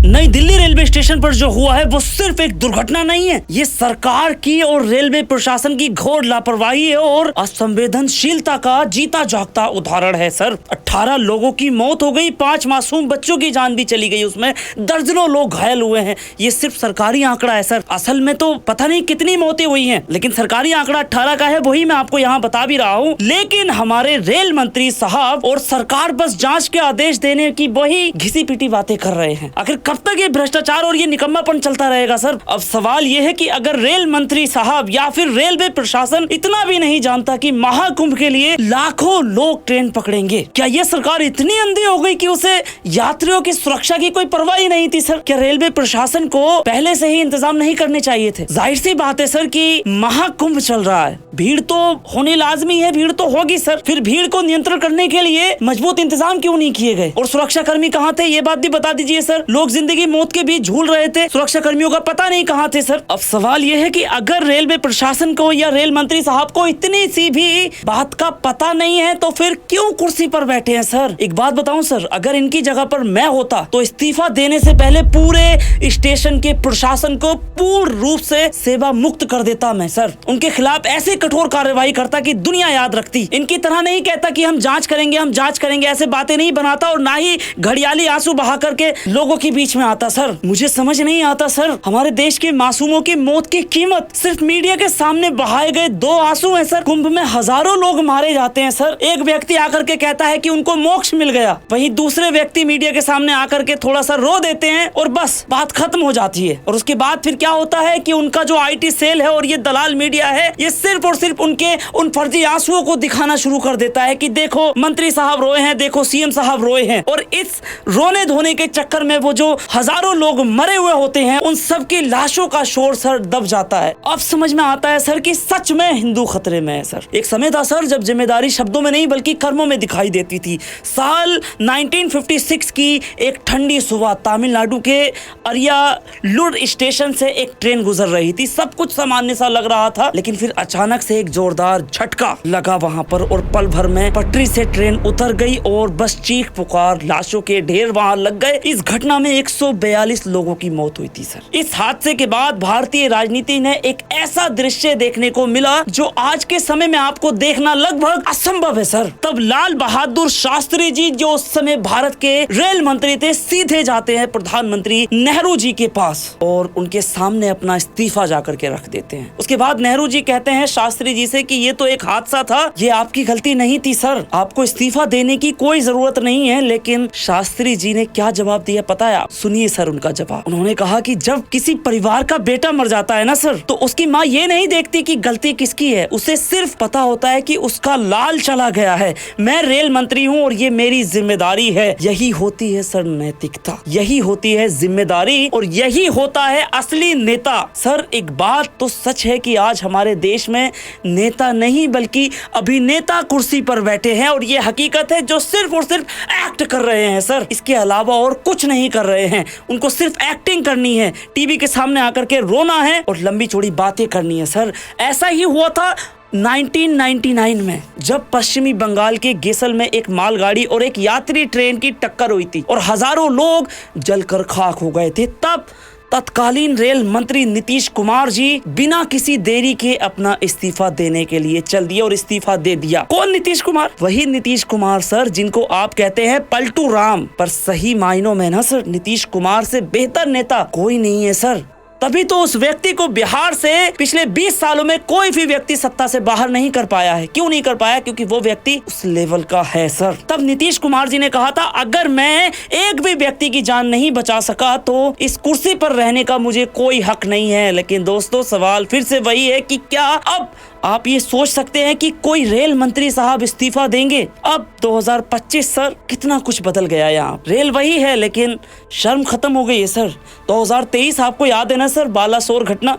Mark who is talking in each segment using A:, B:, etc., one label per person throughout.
A: नई Delhi railway station पर जो हुआ है वो सिर्फ एक दुर्घटना नहीं है, ये सरकार की और रेलवे प्रशासन की घोर लापरवाही है और असंवेदनशीलता का जीता जागता उदाहरण है सर। 18 लोगों की मौत हो गई, 5 मासूम बच्चों की जान भी चली गई, उसमें दर्जनों लोग घायल हुए हैं। ये सिर्फ सरकारी आंकड़ा है सर, असल में तो पता नहीं कितनी मौतें हुई हैं, लेकिन सरकारी आंकड़ा 18 का है, वही मैं आपको यहाँ बता भी रहा हूँ। लेकिन हमारे रेल मंत्री साहब और सरकार बस जांच के आदेश देने की वही घिसी पिटी बातें कर रहे हैं। आखिर कब तक ये भ्रष्टाचार और ये निकम्मापन चलता रहेगा सर? अब सवाल ये है कि अगर रेल मंत्री साहब या फिर रेलवे प्रशासन इतना भी नहीं जानता कि महाकुंभ के लिए लाखों लोग ट्रेन पकड़ेंगे, क्या ये सरकार इतनी अंधी हो गई कि उसे यात्रियों की सुरक्षा की कोई परवाह ही नहीं थी सर? क्या रेलवे प्रशासन को पहले से ही इंतजाम नहीं करने चाहिए थे? जाहिर सी बात है सर कि महाकुंभ चल रहा है, भीड़ तो होनी लाजमी है, भीड़ तो होगी सर, फिर भीड़ को नियंत्रण करने के लिए मजबूत इंतजाम क्यों नहीं किए गए? और सुरक्षा कर्मी कहाँ थे, ये बात भी बता दीजिए सर। लोग जिंदगी मौत के बीच झूल रहे थे, सुरक्षा कर्मियों का पता नहीं कहाँ थे सर। अब सवाल यह है कि अगर रेलवे प्रशासन को या रेल मंत्री साहब को इतनी सी भी बात का पता नहीं है तो फिर क्यों कुर्सी पर बैठे हैं सर? एक बात बताऊं सर, अगर इनकी जगह पर मैं होता तो इस्तीफा देने से पहले पूरे स्टेशन के प्रशासन को पूर्ण रूप से सेवा मुक्त कर देता मैं सर। उनके खिलाफ ऐसे कठोर कार्रवाई करता कि दुनिया याद रखती। इनकी तरह नहीं कहता कि हम जांच करेंगे, ऐसे बातें नहीं बनाता और ना ही घड़ियाली आंसू बहा करके लोगों के बीच में आता सर। मुझे समझ नहीं आता सर, हमारे देश के मासूमों की मौत की कीमत सिर्फ मीडिया के सामने बहाए गए 2 आंसू हैं सर। कुंभ में हजारों लोग मारे जाते हैं सर, एक व्यक्ति आकर के कहता है कि उनको मोक्ष मिल गया, वहीं दूसरे व्यक्ति मीडिया के सामने आकर के थोड़ा सा रो देते हैं और बस बात खत्म हो जाती है। और उसके बाद फिर क्या होता है कि उनका जो IT सेल है और ये दलाल मीडिया है, ये सिर्फ और सिर्फ उनके उन फर्जी आंसुओं को दिखाना शुरू कर देता है कि देखो मंत्री साहब रोए हैं, देखो CM साहब रोए हैं। और इस रोने धोने के चक्कर में वो जो हजारों लोग मरे हुए होते हैं, उन सब की लाशों का शोर सर दब जाता है। अब समझ में आता है सर कि सच में हिंदू खतरे में है सर। एक समय था सर जब जिम्मेदारी शब्दों में नहीं बल्कि कर्मों में दिखाई देती थी। साल 1956 की एक ठंडी सुबह तमिलनाडु के अरियालूर स्टेशन से एक ट्रेन गुजर रही थी। सब कुछ सामान्य सा लग रहा था, लेकिन फिर अचानक से एक जोरदार झटका लगा वहां पर और पल भर में पटरी से ट्रेन उतर गई और बस चीख पुकार, लाशों के ढेर वहां लग गए। इस घटना में 142 लोगों की मौत हुई थी सर। इस हादसे के बाद भारतीय राजनीति ने एक ऐसा दृश्य देखने को मिला जो आज के समय में आपको देखना लगभग असंभव है सर। तब लाल बहादुर शास्त्री जी, जो उस समय भारत के रेल मंत्री थे, सीधे जाते हैं प्रधानमंत्री नेहरू जी के पास और उनके सामने अपना इस्तीफा जाकर के रख देते हैं। उसके बाद नेहरू जी कहते हैं शास्त्री जी से कि ये तो एक हादसा था, ये आपकी गलती नहीं थी सर, आपको इस्तीफा देने की कोई जरूरत नहीं है। लेकिन शास्त्री जी ने क्या जवाब दिया पता है आप? सुनिए सर उनका जवाब। उन्होंने कहा कि जब किसी परिवार का बेटा मर जाता है ना सर, तो उसकी माँ ये नहीं देखती कि गलती किसकी है, उसे सिर्फ पता होता है कि उसका लाल चला गया है, मैं रेल मंत्री हूँ और ये मेरी जिम्मेदारी है। यही होती है सर नैतिकता, यही होती है जिम्मेदारी और यही होता है असली नेता। सर एक बात तो सच है कि आज हमारे देश में नेता नहीं बल्कि अभिनेता कुर्सी पर बैठे हैं और ये हकीकत है जो सिर्फ और सिर्फ एक्ट कर रहे हैं सर, इसके अलावा और कुछ नहीं कर रहे हैं। उनको सिर्फ एक्टिंग करनी है, टीवी के सामने आकर के रोना है और लंबी चौड़ी बातें करनी है सर। ऐसा ही हुआ था 1999 में जब पश्चिमी बंगाल के गेसल में एक मालगाड़ी और एक यात्री ट्रेन की टक्कर हुई थी और हजारों लोग जलकर खाक हो गए थे। तब तत्कालीन रेल मंत्री नीतीश कुमार जी बिना किसी देरी के अपना इस्तीफा देने के लिए चल दिए और इस्तीफा दे दिया। कौन नीतीश कुमार? वही नीतीश कुमार सर जिनको आप कहते हैं पलटू राम, पर सही मायनों में ना सर नीतीश कुमार से बेहतर नेता कोई नहीं है सर। तभी तो उस व्यक्ति को बिहार से पिछले 20 सालों में कोई भी व्यक्ति सत्ता से बाहर नहीं कर पाया है। क्यों नहीं कर पाया? क्योंकि वो व्यक्ति उस लेवल का है सर। तब नीतीश कुमार जी ने कहा था अगर मैं एक भी व्यक्ति की जान नहीं बचा सका तो इस कुर्सी पर रहने का मुझे कोई हक नहीं है। लेकिन दोस्तों सवाल फिर से वही है कि क्या अब आप ये सोच सकते हैं कि कोई रेल मंत्री साहब इस्तीफा देंगे? अब 2025 सर, कितना कुछ बदल गया यहाँ। रेल वही है लेकिन शर्म खत्म हो गई है सर। 2023 आपको याद है ना सर, बालासोर घटना,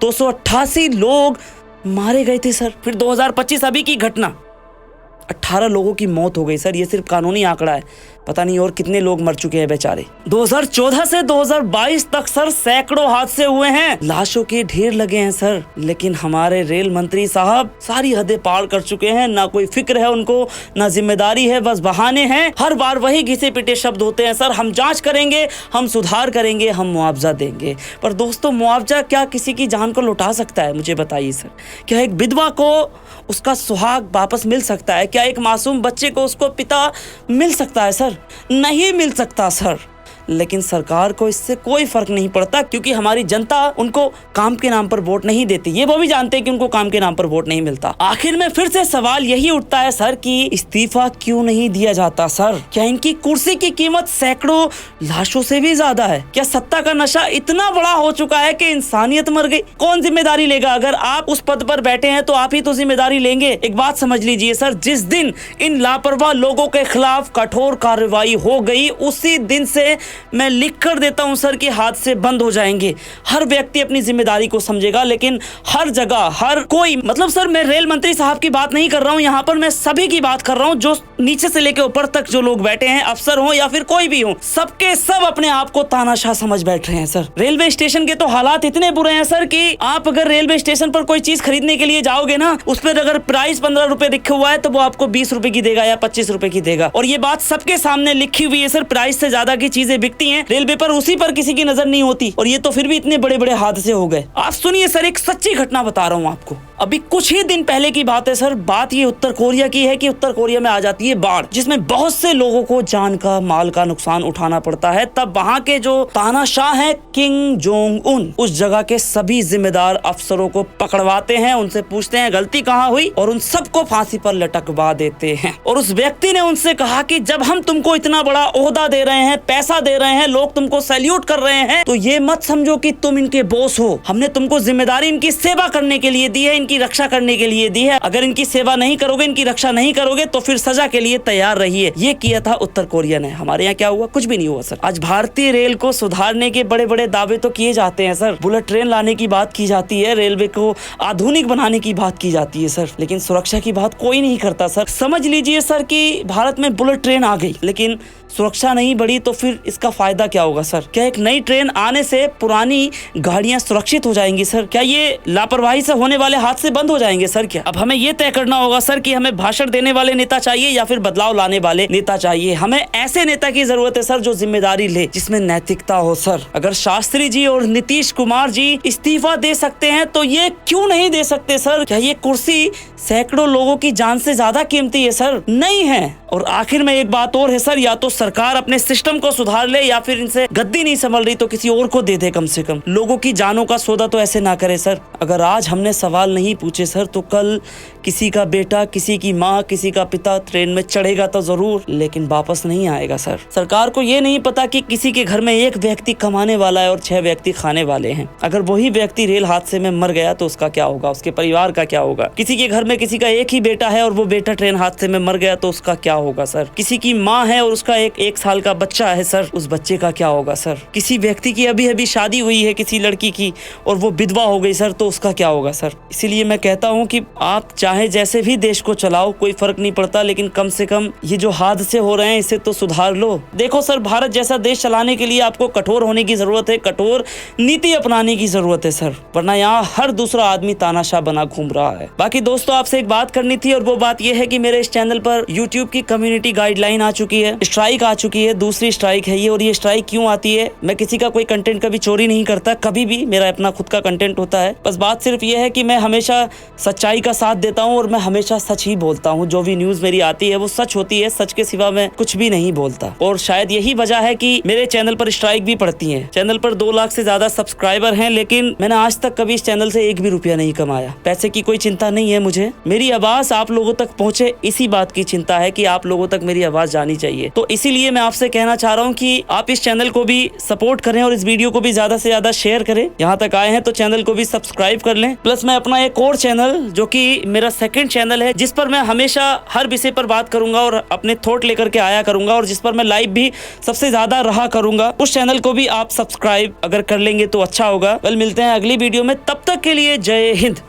A: 288 लोग मारे गए थे सर। फिर 2025 अभी की घटना, 18 लोगों की मौत हो गई सर। ये सिर्फ कानूनी आंकड़ा है, पता नहीं और कितने लोग मर चुके हैं बेचारे। 2014 से 2022 तक सर सैकड़ों हादसे हुए हैं, लाशों के ढेर लगे हैं सर, लेकिन हमारे रेल मंत्री साहब सारी हदें पार कर चुके हैं। ना कोई फिक्र है उनको, ना जिम्मेदारी है, बस बहाने हैं। हर बार वही घिसे पिटे शब्द होते हैं सर, हम जांच करेंगे, हम सुधार करेंगे, हम मुआवजा देंगे। पर दोस्तों, मुआवजा क्या किसी की जान को लौटा सकता है? मुझे बताइए सर। क्या एक विधवा को उसका सुहाग वापस मिल सकता है? क्या एक मासूम बच्चे को उसको पिता मिल सकता है सर? नहीं मिल सकता सर। लेकिन सरकार को इससे कोई फर्क नहीं पड़ता, क्योंकि हमारी जनता उनको काम के नाम पर वोट नहीं देती। ये वो भी जानते हैं कि उनको काम के नाम पर वोट नहीं मिलता। आखिर में फिर से सवाल यही उठता है सर कि इस्तीफा क्यों नहीं दिया जाता सर? क्या इनकी कुर्सी की कीमत सैकड़ों लाशों से भी ज्यादा है? क्या सत्ता का नशा इतना बड़ा हो चुका है कि इंसानियत मर गई? कौन जिम्मेदारी लेगा? अगर आप उस पद पर बैठे हैं तो आप ही तो जिम्मेदारी लेंगे। एक बात समझ लीजिए सर, जिस दिन इन लापरवाह लोगों के खिलाफ कठोर कार्रवाई हो गई, उसी दिन से मैं लिख कर देता हूं सर कि हादसे बंद हो जाएंगे। हर व्यक्ति अपनी जिम्मेदारी को समझेगा, लेकिन हर जगह हर कोई, मतलब सर मैं रेल मंत्री साहब की बात नहीं कर रहा हूं यहाँ पर, मैं सभी की बात कर रहा हूं। जो नीचे से लेकर ऊपर तक जो लोग बैठे हैं, अफसर हो या फिर कोई भी हो, सबके सब अपने आप को तानाशाह समझ बैठ रहे हैं सर। रेलवे स्टेशन के तो हालात इतने बुरे हैं सर कि आप अगर रेलवे स्टेशन पर कोई चीज खरीदने के लिए जाओगे ना, उस पर अगर प्राइस 15 रुपए लिखा हुआ है तो वो आपको 20 रुपए की देगा या 25 रुपए की देगा। और ये बात सबके सामने लिखी हुई है सर, प्राइस से ज्यादा की चीजें बिकती हैं रेलवे पर, उसी पर किसी की नजर नहीं होती। और ये तो फिर भी इतने बड़े बड़े हादसे हो गए। आप सुनिए सर, एक सच्ची घटना बता रहा हूँ आपको। अभी कुछ ही दिन पहले की बात है सर। बात ये उत्तर कोरिया की है कि उत्तर कोरिया में आ जाती है बाढ़, जिसमें बहुत से लोगों को जान का माल का नुकसान उठाना पड़ता है। तब वहाँ के जो तानाशाह है किम जोंग उन, उस जगह के सभी जिम्मेदार अफसरों को पकड़वाते हैं, उनसे पूछते हैं गलती कहाँ हुई, और उन सबको फांसी पर लटकवा देते हैं। और उस व्यक्ति ने उनसे कहा कि जब हम तुमको इतना बड़ा ओहदा दे रहे हैं, पैसा दे रहे हैं, लोग तुमको सैल्यूट कर रहे हैं, तो ये मत समझो कि तुम इनके बॉस हो। हमने तुमको जिम्मेदारी इनकी सेवा करने के लिए दी है, इनकी रक्षा करने के लिए दी है। अगर इनकी सेवा नहीं करोगे, इनकी रक्षा नहीं करोगे, तो फिर सजा के लिए तैयार रहिए। ये किया था उत्तर कोरिया ने। हमारे यहाँ क्या हुआ? कुछ भी नहीं हुआ सर। आज भारतीय रेल को सुधारने के बड़े बड़े दावे तो किए जाते हैं सर। बुलेट ट्रेन लाने की बात की जाती है, रेलवे को आधुनिक बनाने की बात की जाती है सर, लेकिन सुरक्षा की बात कोई नहीं करता सर। समझ लीजिए सर कि भारत में बुलेट ट्रेन आ गई, लेकिन सुरक्षा नहीं बढ़ी, तो फिर इसका फायदा क्या होगा सर? क्या एक नई ट्रेन आने से पुरानी गाड़ियां सुरक्षित हो जाएंगी सर? क्या ये लापरवाही से होने वाले हादसे बंद हो जाएंगे सर? क्या अब हमें ये तय करना होगा सर कि हमें भाषण देने वाले नेता चाहिए या फिर बदलाव लाने वाले नेता चाहिए? हमें ऐसे नेता की जरूरत है सर जो जिम्मेदारी ले, जिसमें नैतिकता हो सर। अगर शास्त्री जी और नीतीश कुमार जी इस्तीफा दे सकते हैं तो ये क्यों नहीं दे सकते सर? क्या ये कुर्सी सैकड़ों लोगों की जान से ज्यादा कीमती है सर? नहीं है। और आखिर में एक बात और है सर, या तो सरकार अपने सिस्टम को सुधार ले, या फिर इनसे गद्दी नहीं संभल रही तो किसी और को दे दे। कम से कम लोगों की जानों का सौदा तो ऐसे ना करे सर। अगर आज हमने सवाल नहीं पूछे सर, तो कल किसी का बेटा, किसी की माँ, किसी का पिता ट्रेन में चढ़ेगा तो जरूर, लेकिन वापस नहीं आएगा सर। सरकार को ये नहीं पता कि किसी के घर में एक व्यक्ति कमाने वाला है और 6 व्यक्ति खाने वाले हैं। अगर वही व्यक्ति रेल हादसे में मर गया तो उसका क्या होगा? उसके परिवार का क्या होगा? किसी के घर में किसी का एक ही बेटा है और वो बेटा ट्रेन हादसे में मर गया तो उसका क्या होगा सर? किसी की माँ है और उसका एक साल का बच्चा है सर, उस बच्चे का क्या होगा सर? किसी व्यक्ति की अभी अभी शादी हुई है किसी लड़की की और वो विधवा हो गई सर, तो उसका क्या होगा सर? इसीलिए मैं कहता हूँ कि आप चाहे जैसे भी देश को चलाओ, कोई फर्क नहीं पड़ता, लेकिन कम से कम ये जो हादसे हो रहे हैं इसे तो सुधार लो। देखो सर, भारत जैसा देश चलाने के लिए आपको कठोर होने की जरूरत है, कठोर नीति अपनाने की जरूरत है सर, वरना यहाँ हर दूसरा आदमी तानाशाह बना घूम रहा है। बाकी दोस्तों, आपसे एक बात करनी थी, और वो बात यह है कि मेरे इस चैनल पर यूट्यूब की कम्युनिटी गाइडलाइन आ चुकी है, स्ट्राइक आ चुकी है, दूसरी स्ट्राइक है ये। और ये स्ट्राइक क्यों आती है? मैं किसी का कोई कंटेंट कभी चोरी नहीं करता, कभी भी मेरा अपना खुद का कंटेंट होता है। बस बात सिर्फ ये है कि मैं हमेशा सच्चाई का साथ देता हूँ और मैं हमेशा सच ही बोलता हूँ। जो भी न्यूज मेरी आती है वो सच होती है, सच के सिवा मैं कुछ भी नहीं बोलता। और शायद यही वजह है कि मेरे चैनल पर स्ट्राइक भी पड़ती है। चैनल पर 2 लाख से ज्यादा सब्सक्राइबर हैं, लेकिन मैंने आज तक कभी इस चैनल से 1 भी रुपया नहीं कमाया। पैसे की कोई चिंता नहीं है मुझे, मेरी आवाज आप लोगों तक पहुंचे इसी बात की चिंता है कि आप लोगों तक मेरी आवाज जानी चाहिए। तो इसीलिए मैं आपसे कहना चाह रहा हूँ कि आप इस चैनल को भी सपोर्ट करें और इस वीडियो को भी ज्यादा से ज्यादा शेयर करें। यहाँ तक आए हैं तो चैनल को भी सब्सक्राइब कर लें। प्लस मैं अपना एक और चैनल, जो कि मेरा सेकंड चैनल है, जिस पर मैं हमेशा हर विषय पर बात करूंगा और अपने थॉट लेकर के आया करूंगा, और जिस पर मैं लाइव भी सबसे ज्यादा रहा करूंगा, उस चैनल को भी आप सब्सक्राइब अगर कर लेंगे तो अच्छा होगा। कल मिलते हैं अगली वीडियो में, तब तक के लिए जय हिंद।